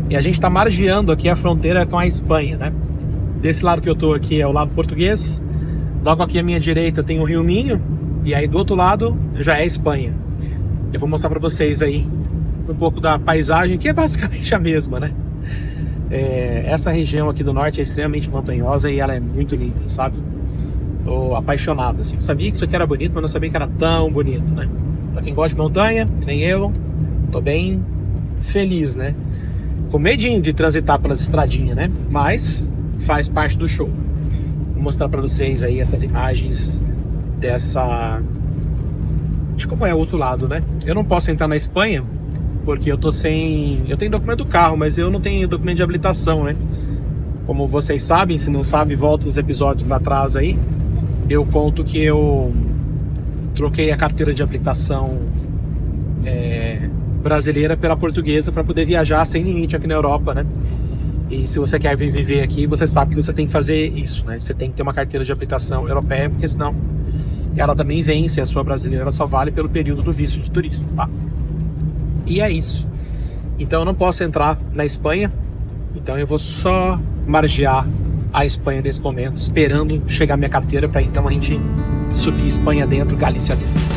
E a gente está margeando aqui a fronteira com a Espanha, né? Desse lado que eu estou aqui é o lado português. Logo aqui à minha direita tem o Rio Minho. E aí do outro lado já é a Espanha. Eu vou mostrar para vocês aí um pouco da paisagem, que é basicamente a mesma, né? Essa região aqui do norte é extremamente montanhosa e ela é muito linda, sabe? Tô apaixonado, assim. Eu sabia que isso aqui era bonito, mas não sabia que era tão bonito, né? Pra quem gosta de montanha, que nem eu, tô bem feliz, né? Com medinho de transitar pelas estradinhas, né? Mas faz parte do show. Vou mostrar pra vocês aí essas imagens de como é o outro lado, né? Eu não posso entrar na Espanha porque eu tenho documento do carro, mas eu não tenho documento de habilitação, né? Como vocês sabem, se não sabem, volta uns episódios pra trás aí. Eu conto que eu troquei a carteira de habilitação brasileira pela portuguesa para poder viajar sem limite aqui na Europa, né? E se você quer vir viver aqui, você sabe que você tem que fazer isso, né? Você tem que ter uma carteira de habilitação europeia, porque senão ela também vence, a sua brasileira ela só vale pelo período do visto de turista, tá? E é isso. Então eu não posso entrar na Espanha, então eu vou só margear a Espanha nesse momento, esperando chegar minha carteira para então a gente subir Espanha dentro, Galícia dentro.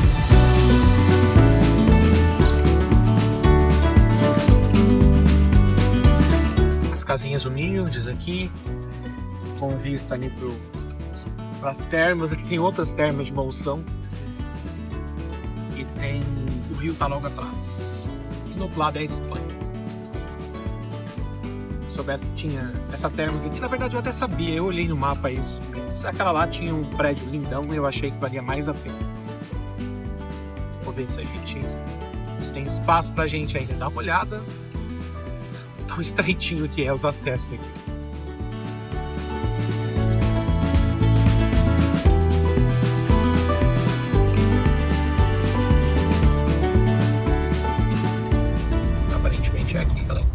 Casinhas humildes aqui, com vista ali para as termas. Aqui tem outras termas de Monção e tem o rio tá logo atrás. E no outro lado é a Espanha. Se soubesse que tinha essa termas aqui, na verdade eu até sabia, eu olhei no mapa isso. Aquela lá tinha um prédio lindão e eu achei que valia mais a pena. Vou ver se tem espaço pra gente ainda dar uma olhada. Tão estreitinho que é os acessos aqui. Aparentemente é aqui, galera.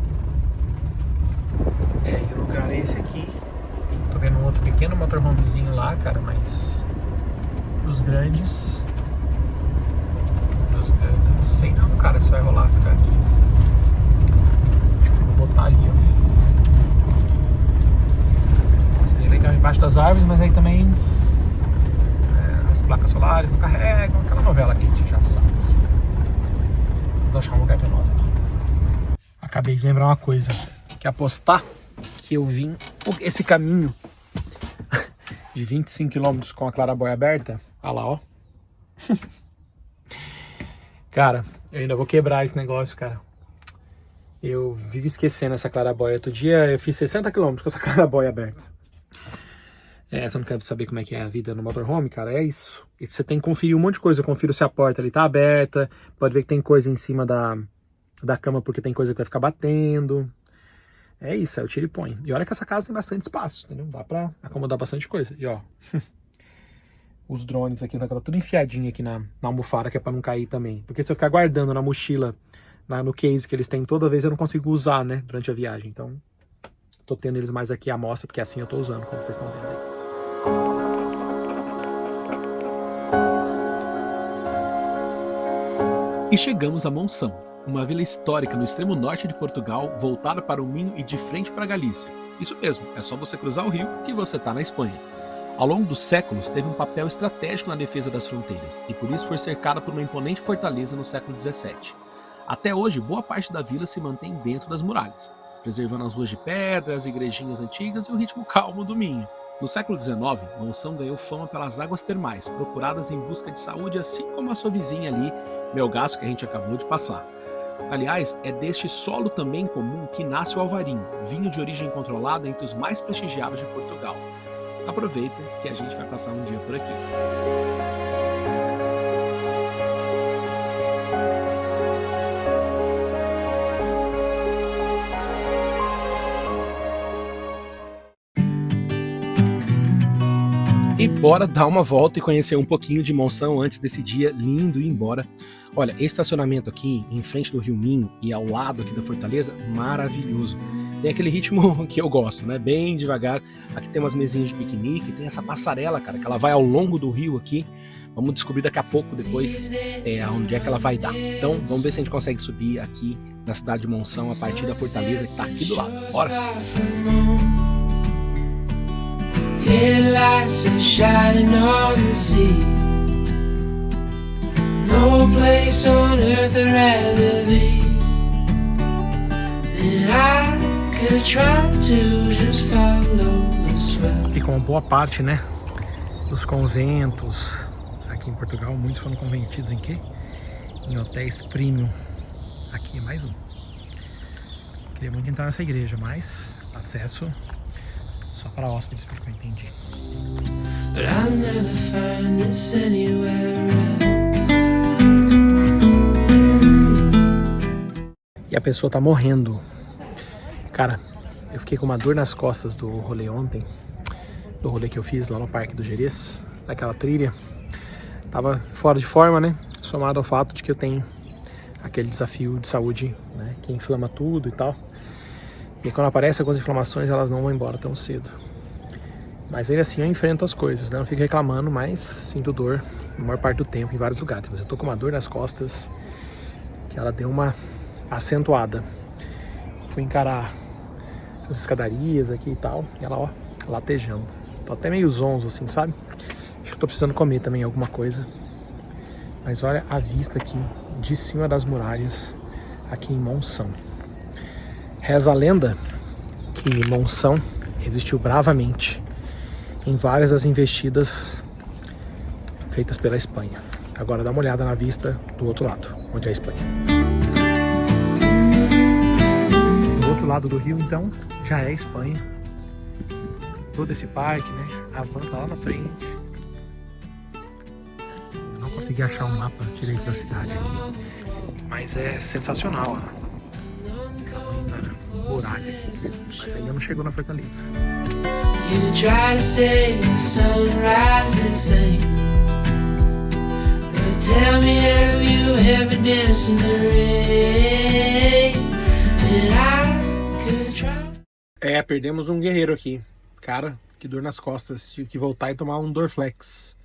E o lugar é esse aqui. Tô vendo um outro pequeno motorhomezinho lá, cara, mas os grandes eu não sei não, cara, se vai rolar ficar aqui. Botar ali, ó. Seria legal embaixo das árvores, mas aí também as placas solares não carregam, aquela novela que a gente já sabe. Vou achar um lugar pra nós aqui. Acabei de lembrar uma coisa, que apostar que eu vim esse caminho de 25 km com a claraboia aberta. Olha lá, ó. Cara, eu ainda vou quebrar esse negócio, cara. Eu vivo esquecendo essa claraboia. Outro dia eu fiz 60 km com essa claraboia aberta. Você não quer saber como é que é a vida no motorhome, cara? É isso. E você tem que conferir um monte de coisa. Eu confiro se a porta ali tá aberta. Pode ver que tem coisa em cima da cama porque tem coisa que vai ficar batendo. É isso, é o tira e põe. E olha que essa casa tem bastante espaço, entendeu? Dá pra acomodar bastante coisa. E ó, os drones aqui, tá tudo enfiadinho aqui na almofada, que é pra não cair também. Porque se eu ficar guardando na mochila, no case que eles têm toda vez, eu não consigo usar, né, durante a viagem. Então, tô tendo eles mais aqui à mostra, porque assim eu tô usando, como vocês estão vendo aí. E chegamos a Monção, uma vila histórica no extremo norte de Portugal, voltada para o Minho e de frente para a Galícia. Isso mesmo, é só você cruzar o rio que você tá na Espanha. Ao longo dos séculos, teve um papel estratégico na defesa das fronteiras, e por isso foi cercada por uma imponente fortaleza no século XVII. Até hoje, boa parte da vila se mantém dentro das muralhas, preservando as ruas de pedra, as igrejinhas antigas e o ritmo calmo do Minho. No século XIX, Monção ganhou fama pelas águas termais, procuradas em busca de saúde, assim como a sua vizinha ali, Melgaço, que a gente acabou de passar. Aliás, é deste solo também comum que nasce o Alvarinho, vinho de origem controlada entre os mais prestigiados de Portugal. Aproveita que a gente vai passar um dia por aqui. E bora dar uma volta e conhecer um pouquinho de Monção antes desse dia lindo ir embora. Olha, esse estacionamento aqui, em frente do Rio Minho e ao lado aqui da Fortaleza, maravilhoso. Tem aquele ritmo que eu gosto, né? Bem devagar. Aqui tem umas mesinhas de piquenique, tem essa passarela, cara, que ela vai ao longo do rio aqui. Vamos descobrir daqui a pouco, depois, onde é que ela vai dar. Então, vamos ver se a gente consegue subir aqui na cidade de Monção, a partir da fortaleza que tá aqui do lado. Bora! Headlights are shining on the sea. No place on earth I'd rather be. And I could try to just follow the swell. E como boa parte, né, dos conventos aqui em Portugal, muitos foram convertidos em quê? Em hotéis premium. Aqui é mais um. Queria muito entrar nessa igreja, mas acesso só para hóspedes, pelo que eu entendi. But I'll never find this anywhere else. E a pessoa tá morrendo. Cara, eu fiquei com uma dor nas costas do rolê ontem, do rolê que eu fiz lá no Parque do Gerês, daquela trilha. Tava fora de forma, né? Somado ao fato de que eu tenho aquele desafio de saúde, né, que inflama tudo e tal. E quando aparecem algumas inflamações, elas não vão embora tão cedo. Mas ainda assim eu enfrento as coisas, né? Não fico reclamando, mas sinto dor a maior parte do tempo em vários lugares. Mas eu tô com uma dor nas costas que ela deu uma acentuada. Fui encarar as escadarias aqui e tal, e ela, ó, latejando. Tô até meio zonzo assim, sabe? Acho que tô precisando comer também alguma coisa. Mas olha a vista aqui de cima das muralhas aqui em Monção. Reza a lenda que Monção resistiu bravamente em várias das investidas feitas pela Espanha. Agora dá uma olhada na vista do outro lado, onde é a Espanha. Do outro lado do rio, então, já é a Espanha. Todo esse parque, né? A van tá lá na frente. Eu não consegui achar um mapa direito da cidade aqui, mas é sensacional a muralha aqui, mas ainda não chegou na fortaleza. You try to say the sunrise the same, but tell me, have you ever danced in the rain? And I could try. Perdemos um guerreiro aqui. Cara, que dor nas costas. Tive que voltar e tomar um Dorflex.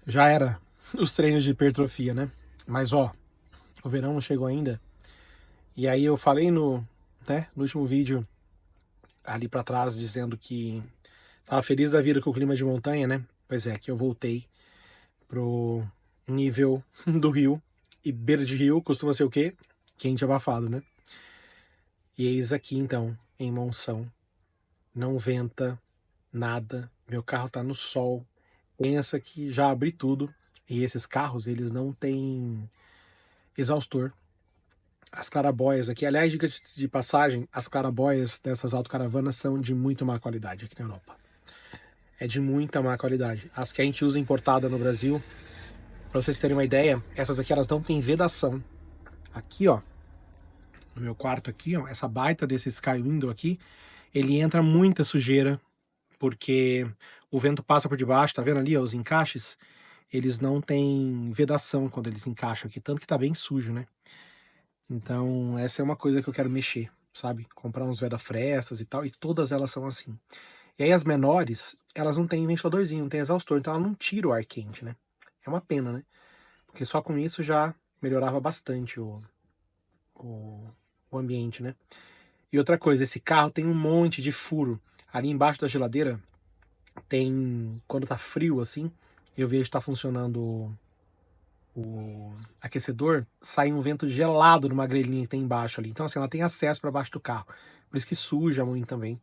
Já era os treinos de hipertrofia, né? Mas ó, o verão não chegou ainda. E aí eu falei no último vídeo ali pra trás, dizendo que tava feliz da vida com o clima de montanha, né? Pois é, que eu voltei pro nível do rio. E beira de rio costuma ser o quê? Quente e abafado, né? E eis aqui então, em Monção. Não venta nada. Meu carro tá no sol. Pensa que já abri tudo. E esses carros, eles não têm exaustor. As claraboias aqui, aliás, dica de passagem, as claraboias dessas autocaravanas são de muito má qualidade aqui na Europa. É de muita má qualidade. As que a gente usa importada no Brasil, para vocês terem uma ideia, essas aqui elas não têm vedação. Aqui, ó, no meu quarto aqui, ó, essa baita desse Sky Window aqui, ele entra muita sujeira, porque o vento passa por debaixo, tá vendo ali, ó, os encaixes? Eles não têm vedação quando eles encaixam aqui, tanto que tá bem sujo, né? Então, essa é uma coisa que eu quero mexer, sabe? Comprar uns veda-frestas e tal, e todas elas são assim. E aí as menores, elas não têm ventiladorzinho, não tem exaustor, então ela não tira o ar quente, né? É uma pena, né? Porque só com isso já melhorava bastante o ambiente, né? E outra coisa, esse carro tem um monte de furo. Ali embaixo da geladeira tem, quando tá frio assim, eu vejo que tá funcionando o aquecedor, sai um vento gelado numa grelhinha que tem embaixo ali. Então assim, ela tem acesso para baixo do carro. Por isso que suja muito também.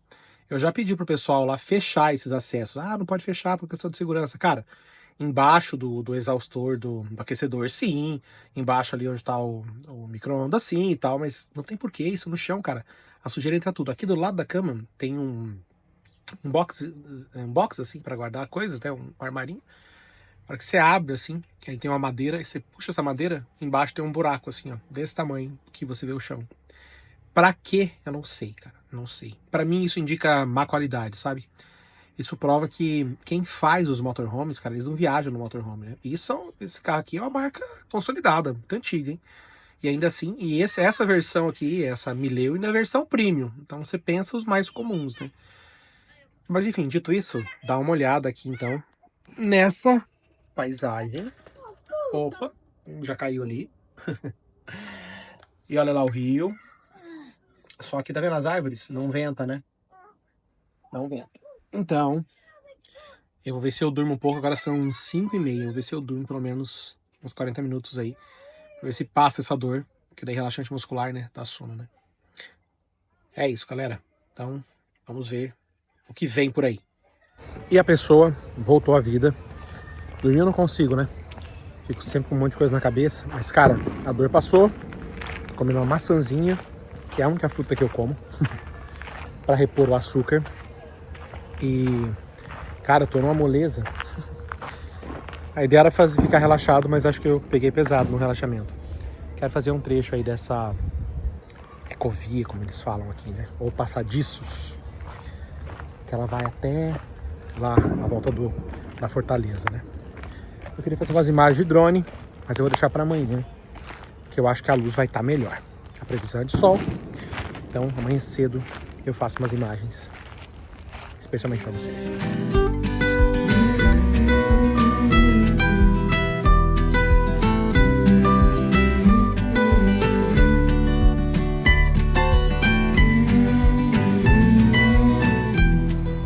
Eu já pedi pro pessoal lá fechar esses acessos. Ah, não pode fechar por questão de segurança. Cara, embaixo do exaustor do aquecedor, sim. Embaixo ali onde tá o micro-ondas, sim e tal. Mas não tem porquê isso no chão, cara. A sujeira entra tudo. Aqui do lado da cama tem um box assim para guardar coisas, né? Um armarinho. Na hora que você abre assim, ele tem uma madeira, e você puxa essa madeira, embaixo tem um buraco assim, ó, desse tamanho que você vê o chão. Pra quê? Eu não sei, cara, não sei. Pra mim isso indica má qualidade, sabe? Isso prova que quem faz os motorhomes, cara, eles não viajam no motorhome, né? E esse carro aqui é uma marca consolidada, muito antiga, hein? E ainda assim, essa versão aqui, essa Mileu, ainda é a versão premium. Então você pensa os mais comuns, né? Mas enfim, dito isso, dá uma olhada aqui então nessa paisagem. Opa, já caiu ali. E olha lá o rio. Só que tá vendo as árvores? Não venta, né? Não venta. Então, eu vou ver se eu durmo um pouco. Agora são 5h30. Vou ver se eu durmo pelo menos uns 40 minutos aí. Pra ver se passa essa dor. Porque daí relaxante muscular, né? Dá sono, né? É isso, galera. Então, vamos ver o que vem por aí. E a pessoa voltou à vida. Dormir eu não consigo, né? Fico sempre com um monte de coisa na cabeça. Mas, cara, a dor passou. Tô comendo uma maçãzinha, que é a única fruta que eu como, para repor o açúcar. E, cara, eu tô numa moleza. A ideia era ficar relaxado, mas acho que eu peguei pesado no relaxamento. Quero fazer um trecho aí dessa ecovia, como eles falam aqui, né? Ou passadiços. Que ela vai até lá, à volta da fortaleza, né? Eu queria fazer umas imagens de drone, mas eu vou deixar para amanhã, porque eu acho que a luz vai estar melhor. A previsão é de sol, então amanhã cedo eu faço umas imagens, especialmente para vocês.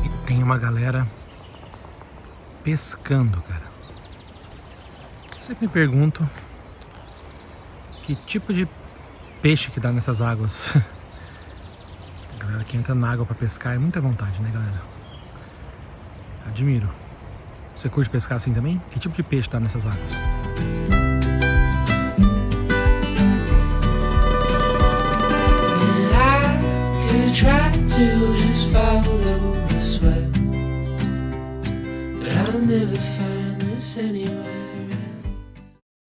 E tem uma galera pescando, cara. Sempre me pergunto que tipo de peixe que dá nessas águas. A galera que entra na água pra pescar é muita vontade, né, galera? Admiro. Você curte pescar assim também? Que tipo de peixe dá nessas águas?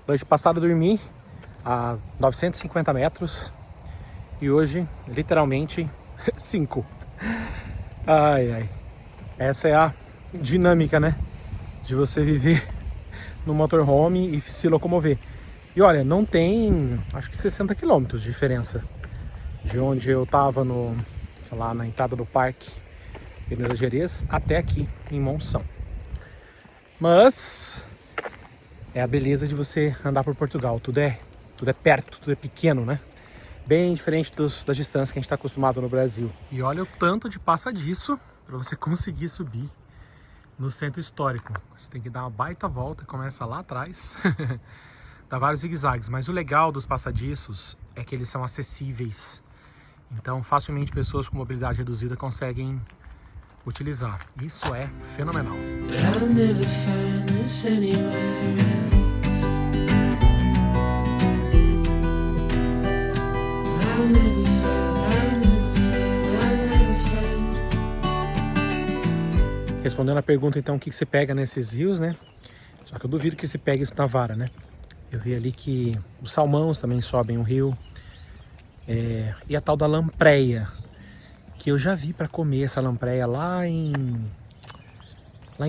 Noite passada eu dormi a 950 metros e hoje, literalmente, 5. Ai, ai. Essa é a dinâmica, né? De você viver no motorhome e se locomover. E olha, não tem, acho que 60 quilômetros de diferença de onde eu tava lá na entrada do parque Peneira Gerês até aqui em Monção. Mas é a beleza de você andar por Portugal. Tudo é perto, tudo é pequeno, né? Bem diferente das distâncias que a gente está acostumado no Brasil. E olha o tanto de passadiço para você conseguir subir no centro histórico. Você tem que dar uma baita volta, começa lá atrás. Dá vários zigue-zagues, mas o legal dos passadiços é que eles são acessíveis. Então facilmente pessoas com mobilidade reduzida conseguem utilizar. Isso é fenomenal. Respondendo a pergunta então, o que você pega nesses rios, né? Só que eu duvido que se pegue isso na vara, né? Eu vi ali que os salmões também sobem o rio. E a tal da lampreia, que eu já vi para comer essa lampreia lá em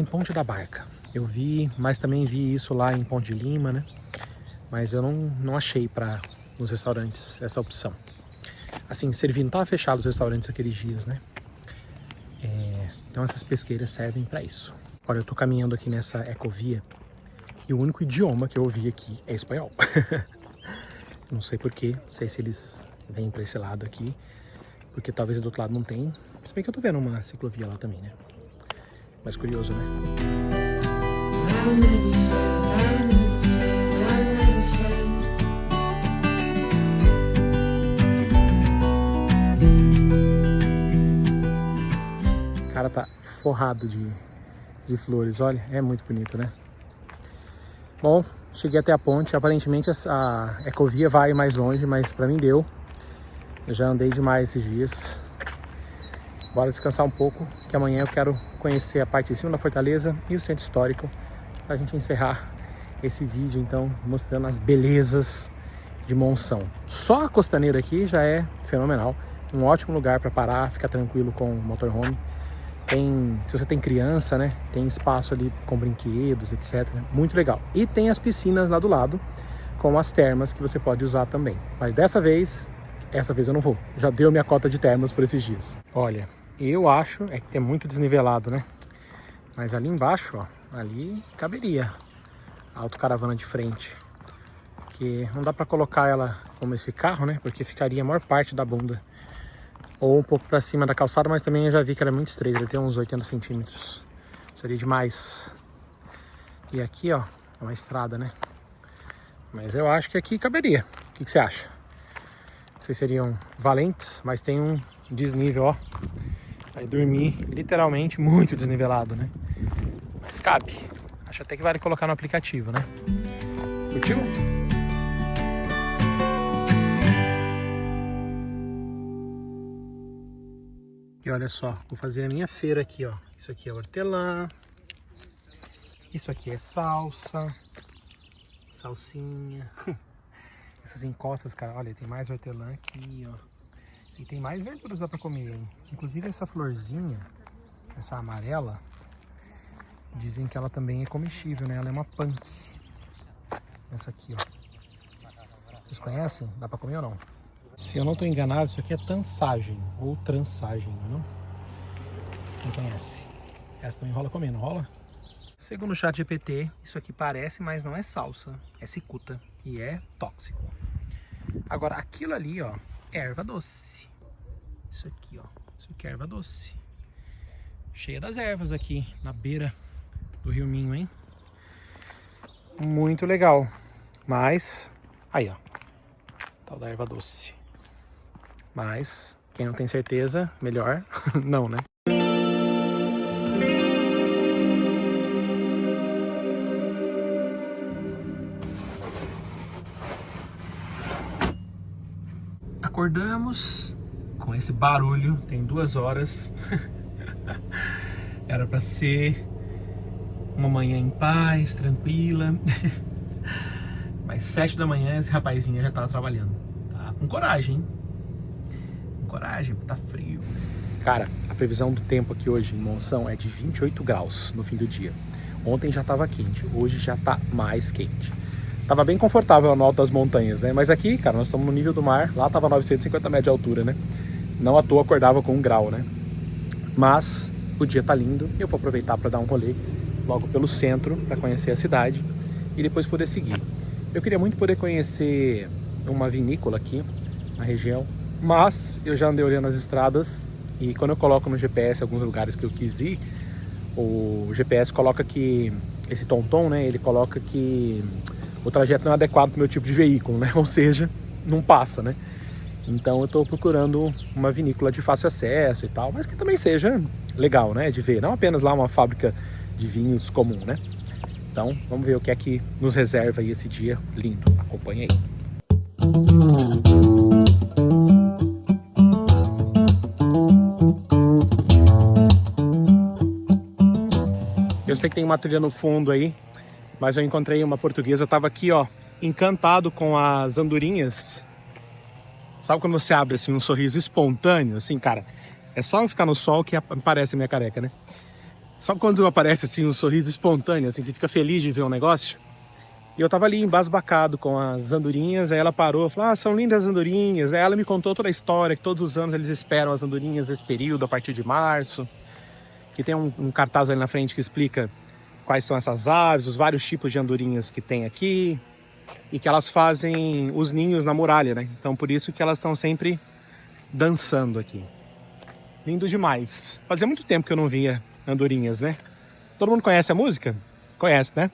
Ponte da Barca. Eu vi, mas também vi isso lá em Ponte de Lima, né? Mas eu não achei nos restaurantes essa opção. Assim, servindo, tava fechado os restaurantes aqueles dias, né? Então essas pesqueiras servem para isso. Olha, eu tô caminhando aqui nessa ecovia e o único idioma que eu ouvi aqui é espanhol. Não sei porquê, não sei se eles vêm para esse lado aqui, porque talvez do outro lado não tem. Se bem que eu tô vendo uma ciclovia lá também, né? Mas curioso, né? O cara tá forrado de flores, olha, é muito bonito, né? Bom, cheguei até a ponte, aparentemente a ecovia vai mais longe, mas pra mim deu. Eu já andei demais esses dias. Bora descansar um pouco, que amanhã eu quero conhecer a parte de cima da fortaleza e o centro histórico, pra gente encerrar esse vídeo, então, mostrando as belezas de Monção. Só a costaneira aqui já é fenomenal, um ótimo lugar para parar, ficar tranquilo com o motorhome. Se você tem criança, né, tem espaço ali com brinquedos, etc. Muito legal. E tem as piscinas lá do lado, com as termas que você pode usar também. Mas essa vez eu não vou. Já deu minha cota de termas por esses dias. Olha, eu acho que é muito desnivelado, né? Mas ali embaixo, ó, ali caberia a autocaravana de frente. Que não dá pra colocar ela como esse carro, né? Porque ficaria a maior parte da bunda. Ou um pouco pra cima da calçada, mas também eu já vi que era muito estreito. Ele tem uns 80 centímetros. Seria demais. E aqui, ó, é uma estrada, né? Mas eu acho que aqui caberia. O que você acha? Vocês seriam valentes, mas tem um desnível, ó. Vai dormir literalmente muito desnivelado, né? Mas cabe. Acho até que vale colocar no aplicativo, né? Curtiu? E olha só, vou fazer a minha feira aqui, ó. Isso aqui é hortelã. Isso aqui é salsa. Salsinha. Essas encostas, cara, olha, tem mais hortelã aqui, ó. E tem mais verduras dá pra comer, hein? Inclusive essa florzinha, essa amarela, dizem que ela também é comestível, né? Ela é uma punk. Essa aqui, ó. Vocês conhecem? Dá pra comer ou não? Se eu não tô enganado, isso aqui é tansagem ou transagem, não? Quem conhece? Essa também rola comer, não rola? Segundo o ChatGPT, isso aqui parece, mas não é salsa, é cicuta e é tóxico. Agora, aquilo ali, ó, é erva doce. Isso aqui, ó, isso aqui é erva doce. Cheia das ervas aqui, na beira do Rio Minho, hein? Muito legal. Mas, aí, ó, tal da erva doce. Mas, quem não tem certeza, melhor não, né? Acordamos com esse barulho, tem 2 horas. Era pra ser uma manhã em paz, tranquila. Mas 7 da manhã esse rapazinho já tava trabalhando. Tá com coragem, hein? Com coragem, tá frio. Cara, a previsão do tempo aqui hoje em Monção é de 28 graus no fim do dia. Ontem já tava quente, hoje já tá mais quente. Tava bem confortável no alto das montanhas, né? Mas aqui, cara, nós estamos no nível do mar. Lá tava 950 metros de altura, né? Não à toa acordava com 1 grau, né? Mas o dia tá lindo e eu vou aproveitar para dar um rolê logo pelo centro para conhecer a cidade e depois poder seguir. Eu queria muito poder conhecer uma vinícola aqui na região, mas eu já andei olhando as estradas e quando eu coloco no GPS alguns lugares que eu quis ir, o GPS coloca que esse TomTom, né? Ele coloca que o trajeto não é adequado para o meu tipo de veículo, né? Ou seja, não passa, né? Então eu estou procurando uma vinícola de fácil acesso e tal, mas que também seja legal, né? De ver, não apenas lá uma fábrica de vinhos comum, né? Então vamos ver o que é que nos reserva aí esse dia lindo. Acompanha aí. Eu sei que tem uma trilha no fundo aí, mas eu encontrei uma portuguesa, eu tava aqui, ó, encantado com as andorinhas. Sabe quando você abre, assim, um sorriso espontâneo, assim, cara? É só ficar no sol que aparece a minha careca, né? Sabe quando aparece, assim, um sorriso espontâneo, assim, você fica feliz de ver um negócio? E eu tava ali embasbacado com as andorinhas, aí ela parou, falou, ah, são lindas as andorinhas. Aí ela me contou toda a história, que todos os anos eles esperam as andorinhas nesse período, a partir de março. Que tem um cartaz ali na frente que explica quais são essas aves, os vários tipos de andorinhas que tem aqui. E que elas fazem os ninhos na muralha, né? Então por isso que elas estão sempre dançando aqui. Lindo demais. Fazia muito tempo que eu não via andorinhas, né? Todo mundo conhece a música? Conhece, né?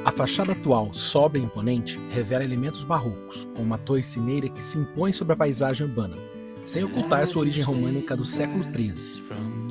A fachada atual, sóbria e imponente, revela elementos barrocos, com uma torre cimeira que se impõe sobre a paisagem urbana, sem ocultar sua origem românica do século XIII.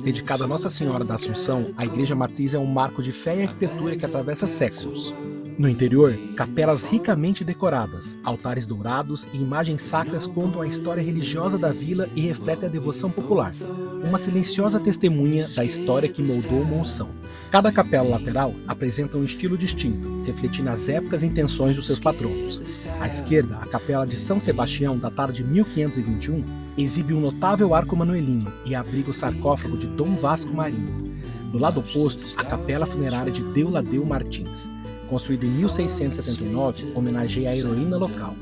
Dedicada a Nossa Senhora da Assunção, a igreja matriz é um marco de fé e arquitetura que atravessa séculos. No interior, capelas ricamente decoradas, altares dourados e imagens sacras contam a história religiosa da vila e refletem a devoção popular, uma silenciosa testemunha da história que moldou Monção. Cada capela lateral apresenta um estilo distinto, refletindo as épocas e intenções dos seus patronos. À esquerda, a capela de São Sebastião, datada de 1521, exibe um notável arco manuelino e abriga o sarcófago de Dom Vasco Marinho. Do lado oposto, a capela funerária de Deuladeu Martins, construída em 1679, homenageia a heroína local.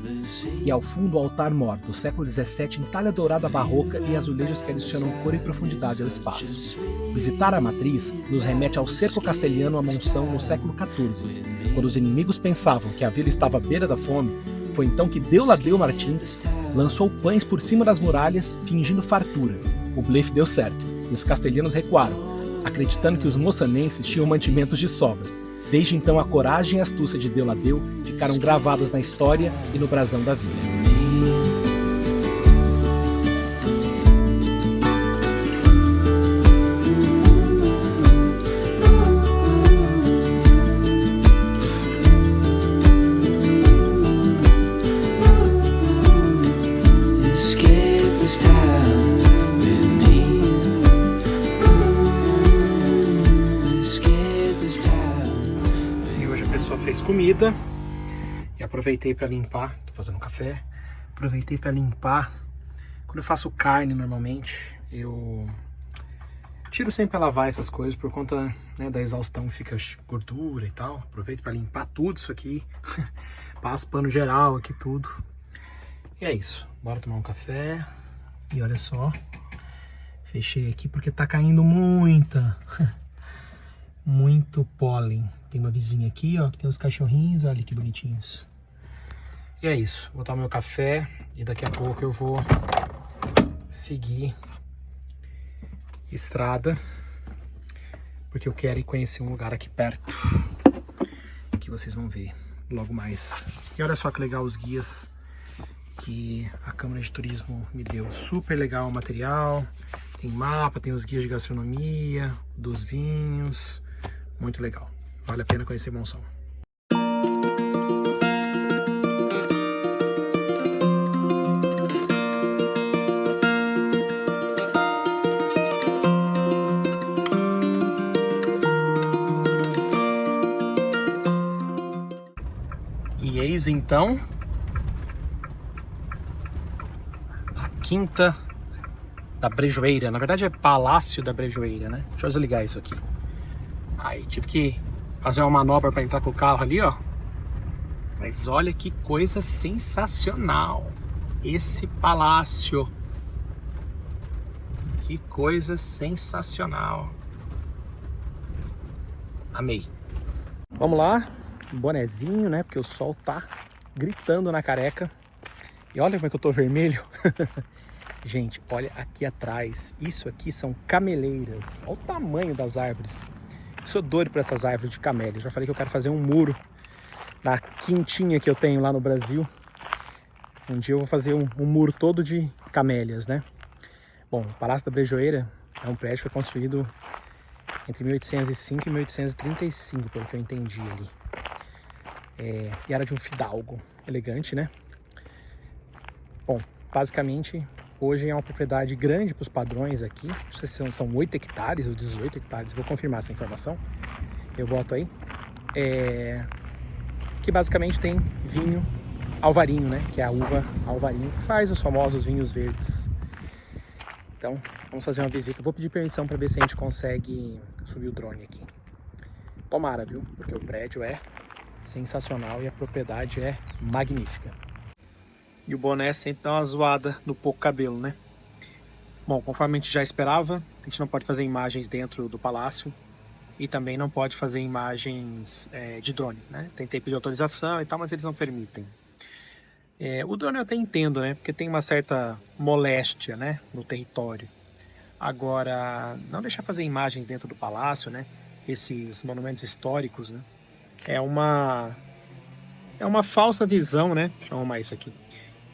E ao fundo, o altar-mor do século XVII em talha dourada barroca e azulejos que adicionam cor e profundidade ao espaço. Visitar a matriz nos remete ao cerco castelhano a Monção no século XIV. Quando os inimigos pensavam que a vila estava à beira da fome, foi então que Deuladeu Martins lançou pães por cima das muralhas, fingindo fartura. O blefe deu certo, e os castelhanos recuaram, acreditando que os moçanenses tinham mantimentos de sobra. Desde então, a coragem e a astúcia de Deuladeu ficaram gravadas na história e no brasão da vila. Fez comida e aproveitei para limpar. Tô fazendo café. Aproveitei para limpar. Quando eu faço carne normalmente, eu tiro sempre para lavar essas coisas por conta, né, da exaustão, fica gordura e tal. Aproveito para limpar tudo isso aqui. Passo pano geral aqui tudo. E é isso. Bora tomar um café. E olha só, fechei aqui porque tá caindo muito pólen. Tem uma vizinha aqui, ó, que tem os cachorrinhos, olha que bonitinhos. E é isso, vou tomar meu café e daqui a pouco eu vou seguir estrada, porque eu quero ir conhecer um lugar aqui perto, que vocês vão ver logo mais. E olha só que legal os guias que a Câmara de Turismo me deu, super legal o material, tem mapa, tem os guias de gastronomia, dos vinhos, muito legal. Vale a pena conhecer Monção. E eis então a Quinta da Brejoeira. Na verdade é Palácio da Brejoeira, né? Deixa eu desligar isso aqui. Aí tive que fazer uma manobra para entrar com o carro ali, ó. Mas olha que coisa sensacional esse palácio. Que coisa sensacional. Amei. Vamos lá, bonezinho, né? Porque o sol tá gritando na careca. E olha como é que eu tô vermelho. Gente, olha aqui atrás. Isso aqui são cameleiras. Olha o tamanho das árvores. Sou doido por essas árvores de camélia. Já falei que eu quero fazer um muro na quintinha que eu tenho lá no Brasil. Um dia eu vou fazer um muro todo de camélias, né? Bom, o Palácio da Brejoeira é um prédio que foi construído entre 1805 e 1835, pelo que eu entendi ali. E era de um fidalgo elegante, né? Bom, basicamente, hoje é uma propriedade grande para os padrões aqui. Não sei se são 8 hectares ou 18 hectares. Vou confirmar essa informação. Eu boto aí. Que basicamente tem vinho alvarinho, né? Que é a uva alvarinho, que faz os famosos vinhos verdes. Então, vamos fazer uma visita. Vou pedir permissão para ver se a gente consegue subir o drone aqui. Tomara, viu? Porque o prédio é sensacional e a propriedade é magnífica. E o boné sempre dá uma zoada no pouco cabelo, né? Bom, conforme a gente já esperava, a gente não pode fazer imagens dentro do palácio e também não pode fazer imagens de drone, né? Tentei pedir autorização e tal, mas eles não permitem. O drone eu até entendo, né? Porque tem uma certa moléstia, né? No território. Agora, não deixar fazer imagens dentro do palácio, né? Esses monumentos históricos, né? é uma falsa visão, né? Deixa eu arrumar isso aqui.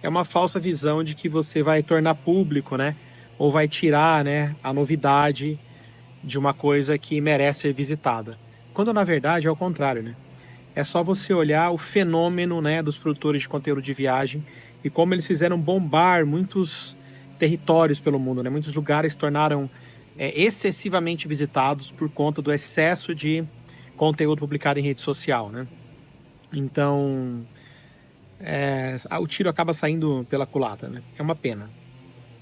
É uma falsa visão de que você vai tornar público, né? Ou vai tirar, né, a novidade de uma coisa que merece ser visitada. Quando na verdade é o contrário, né? É só você olhar o fenômeno, né, dos produtores de conteúdo de viagem e como eles fizeram bombar muitos territórios pelo mundo, né? Muitos lugares se tornaram excessivamente visitados por conta do excesso de conteúdo publicado em rede social, né? Então, o tiro acaba saindo pela culatra, né? É uma pena.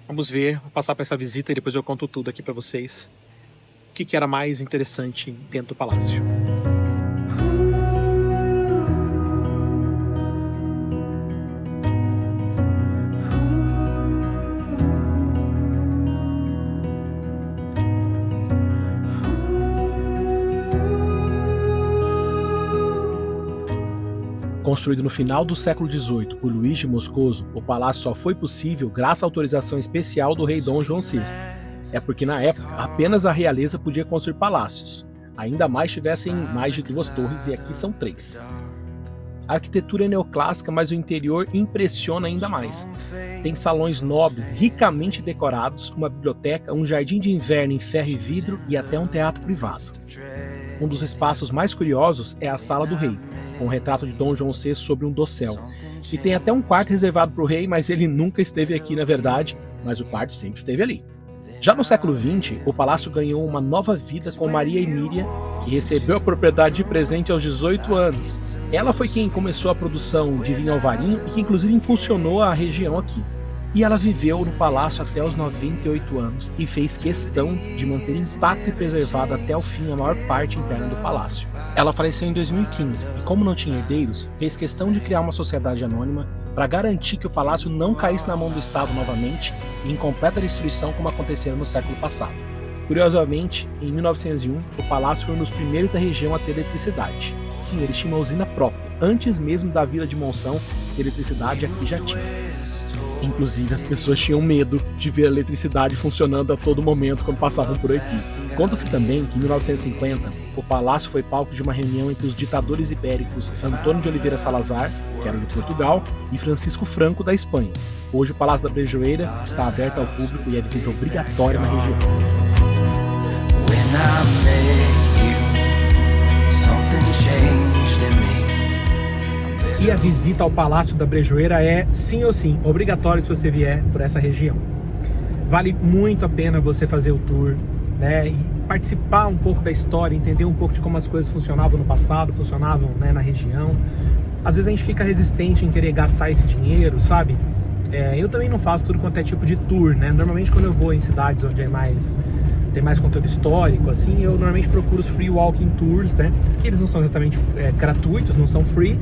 Vamos ver, vou passar para essa visita e depois eu conto tudo aqui para vocês. O que era mais interessante dentro do palácio. Construído no final do século XVIII por Luís de Moscoso, o palácio só foi possível graças à autorização especial do rei Dom João VI. É porque na época apenas a realeza podia construir palácios, ainda mais tivessem mais de 2 torres e aqui são 3. A arquitetura é neoclássica, mas o interior impressiona ainda mais. Tem salões nobres, ricamente decorados, uma biblioteca, um jardim de inverno em ferro e vidro e até um teatro privado. Um dos espaços mais curiosos é a Sala do Rei, com o retrato de Dom João VI sobre um dossel. E tem até um quarto reservado para o rei, mas ele nunca esteve aqui na verdade, mas o quarto sempre esteve ali. Já no século XX, o palácio ganhou uma nova vida com Maria Emília, que recebeu a propriedade de presente aos 18 anos. Ela foi quem começou a produção de vinho alvarinho e que inclusive impulsionou a região aqui. E ela viveu no palácio até os 98 anos e fez questão de manter intacto e preservado até o fim a maior parte interna do palácio. Ela faleceu em 2015 e, como não tinha herdeiros, fez questão de criar uma sociedade anônima para garantir que o palácio não caísse na mão do Estado novamente e em completa destruição como acontecera no século passado. Curiosamente, em 1901, o palácio foi um dos primeiros da região a ter eletricidade. Sim, eles tinham uma usina própria, antes mesmo da vila de Monção, a eletricidade aqui já tinha. Inclusive, as pessoas tinham medo de ver a eletricidade funcionando a todo momento quando passavam por aqui. Conta-se também que em 1950, o palácio foi palco de uma reunião entre os ditadores ibéricos Antônio de Oliveira Salazar, que era de Portugal, e Francisco Franco, da Espanha. Hoje, o Palácio da Brejoeira está aberto ao público e é visita obrigatória na região. E a visita ao Palácio da Brejoeira é, sim ou sim, obrigatório se você vier por essa região. Vale muito a pena você fazer o tour, né, e participar um pouco da história, entender um pouco de como as coisas funcionavam no passado, funcionavam, né, na região. Às vezes a gente fica resistente em querer gastar esse dinheiro, sabe? Eu também não faço tudo quanto é tipo de tour, né? Normalmente quando eu vou em cidades onde tem mais conteúdo histórico, assim, eu normalmente procuro os free walking tours, né? Que eles não são exatamente gratuitos, não são free,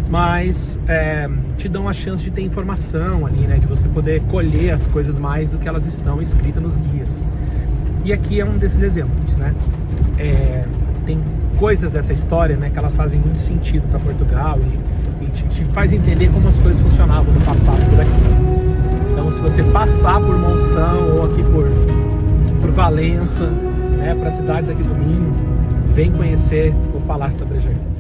mas te dão a chance de ter informação ali, né? De você poder colher as coisas mais do que elas estão escritas nos guias. E aqui é um desses exemplos, né? Tem coisas dessa história, né, que elas fazem muito sentido para Portugal e te faz entender como as coisas funcionavam no passado por aqui. Então, se você passar por Monção ou aqui por Valença, né, para cidades aqui do Minho, vem conhecer o Palácio da Brejoeira.